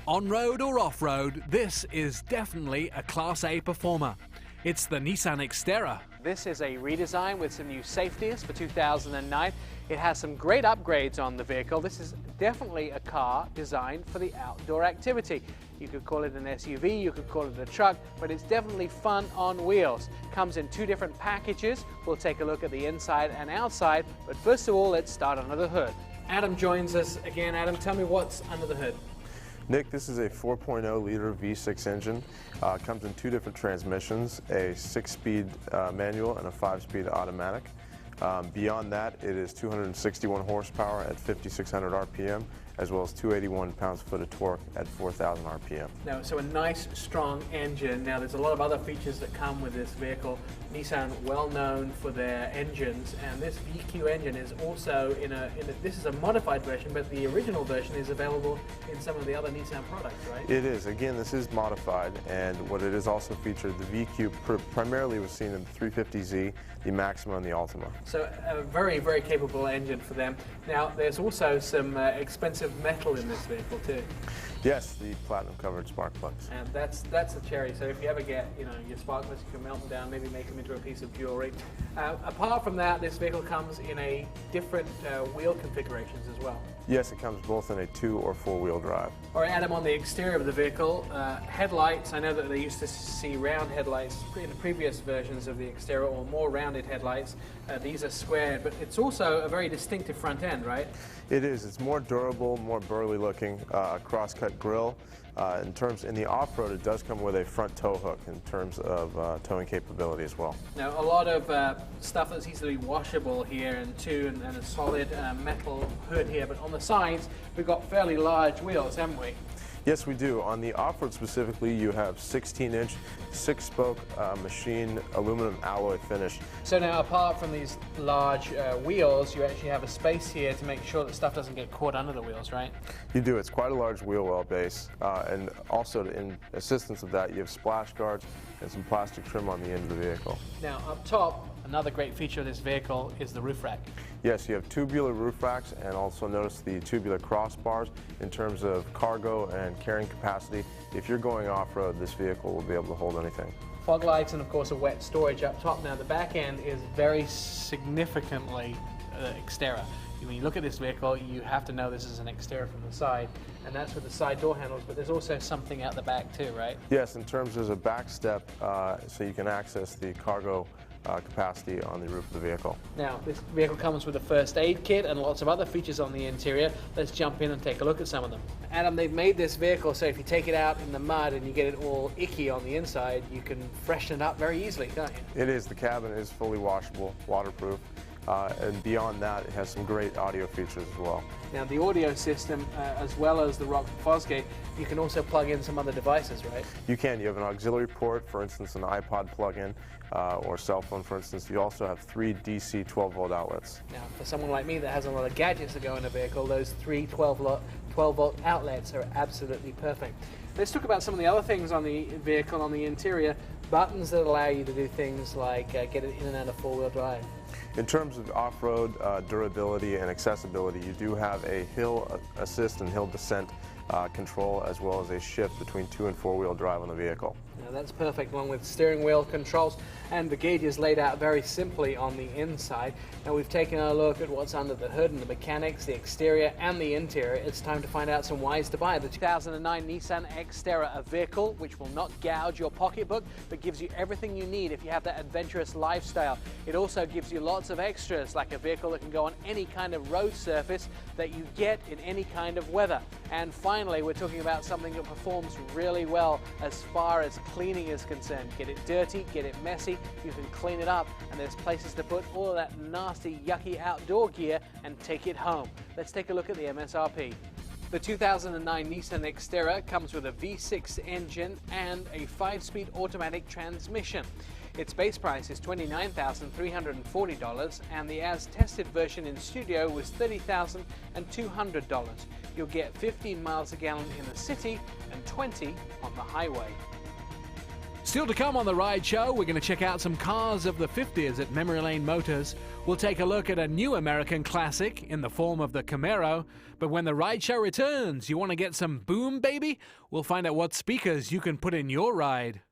On-road or off-road, this is definitely a Class A performer. It's the Nissan Xterra. This is a redesign with some new safeties for 2009. It has some great upgrades on the vehicle. This is definitely a car designed for the outdoor activity. You could call it an SUV, you could call it a truck, but it's definitely fun on wheels. Comes in two different packages. We'll take a look at the inside and outside, but first of all, let's start under the hood. Adam joins us again. Adam, tell me what's under the hood. Nick, this is a 4.0 liter V6 engine. Comes in two different transmissions, a 6-speed manual and a 5-speed automatic. Beyond that, it is 261 horsepower at 5,600 RPM, as well as 281 pounds-foot of torque at 4,000 RPM. Now, so a nice, strong engine. Now, there's a lot of other features that come with this vehicle. Nissan, well known for their engines, and this VQ engine is also this is a modified version, but the original version is available in some of the other Nissan products, right? It is. Again, this is modified, and what it is also featured, the VQ primarily was seen in the 350Z, the Maxima, and the Ultima. So a very, very capable engine for them. Now, there's also some expensive metal in this vehicle too. Yes, the platinum-covered spark plugs. And that's the cherry. So if you ever get your spark plugs, you can melt them down, maybe make them into a piece of jewelry. Apart from that, this vehicle comes in a different wheel configurations as well. Yes, it comes both in a 2- or 4-wheel drive. All right, Adam, on the exterior of the vehicle, headlights. I know that they used to see round headlights in the previous versions of the Xterra, or more rounded headlights. These are squared, but it's also a very distinctive front end, right? It is. It's more durable, more burly looking, cross-cut grille. In the off-road, it does come with a front tow hook in terms of towing capability as well. Now, a lot of stuff that's easily washable here, and a solid metal hood here, but on the sides, we've got fairly large wheels, haven't we? Yes, we do. On the off-road specifically, you have 16-inch, 6-spoke machine aluminum alloy finish. So now, apart from these large wheels, you actually have a space here to make sure that stuff doesn't get caught under the wheels, right? You do. It's quite a large wheel well base, and also in assistance of that, you have splash guards and some plastic trim on the end of the vehicle. Now, up top, another great feature of this vehicle is the roof rack. Yes, you have tubular roof racks, and also notice the tubular crossbars in terms of cargo and carrying capacity. If you're going off-road, this vehicle will be able to hold anything. Fog lights and, of course, a wet storage up top. Now, the back end is very significantly Xterra. When you look at this vehicle, you have to know this is an Xterra from the side, and that's with the side door handles, but there's also something out the back too, right? Yes, in terms of a back step, so you can access the cargo capacity on the roof of the vehicle. Now, this vehicle comes with a first aid kit and lots of other features on the interior. Let's jump in and take a look at some of them. Adam, they've made this vehicle so if you take it out in the mud and you get it all icky on the inside, you can freshen it up very easily, can't you? It is. The cabin is fully washable, waterproof. And beyond that, it has some great audio features as well. Now, the audio system, as well as the rock Fosgate, you can also plug in some other devices, right? You can. You have an auxiliary port, for instance, an iPod plug-in, or cell phone, for instance. You also have 3 DC 12-volt outlets. Now, for someone like me that has a lot of gadgets to go in a vehicle, those 3 12-volt outlets are absolutely perfect. Let's talk about some of the other things on the vehicle, on the interior. Buttons that allow you to do things like get it in and out of 4-wheel drive. In terms of off-road durability and accessibility, you do have a hill assist and hill descent control, as well as a shift between 2- and 4-wheel drive on the vehicle. Now that's perfect, along with steering wheel controls, and the gauge is laid out very simply on the inside. Now we've taken a look at what's under the hood and the mechanics, the exterior and the interior. It's time to find out some whys to buy. The 2009 Nissan Xterra, a vehicle which will not gouge your pocketbook, but gives you everything you need if you have that adventurous lifestyle. It also gives you lots of extras, like a vehicle that can go on any kind of road surface that you get in any kind of weather. And finally, we're talking about something that performs really well as far as cleaning is concerned. Get it dirty, get it messy, you can clean it up, and there's places to put all of that nasty, yucky outdoor gear and take it home. Let's take a look at the MSRP. The 2009 Nissan Xterra comes with a V6 engine and a 5-speed automatic transmission. Its base price is $29,340, and the as-tested version in studio was $30,200. You'll get 15 miles a gallon in the city and 20 on the highway. Still to come on the Ride Show, we're going to check out some cars of the 50s at Memory Lane Motors. We'll take a look at a new American classic in the form of the Camaro. But when the Ride Show returns, you want to get some boom, baby? We'll find out what speakers you can put in your ride.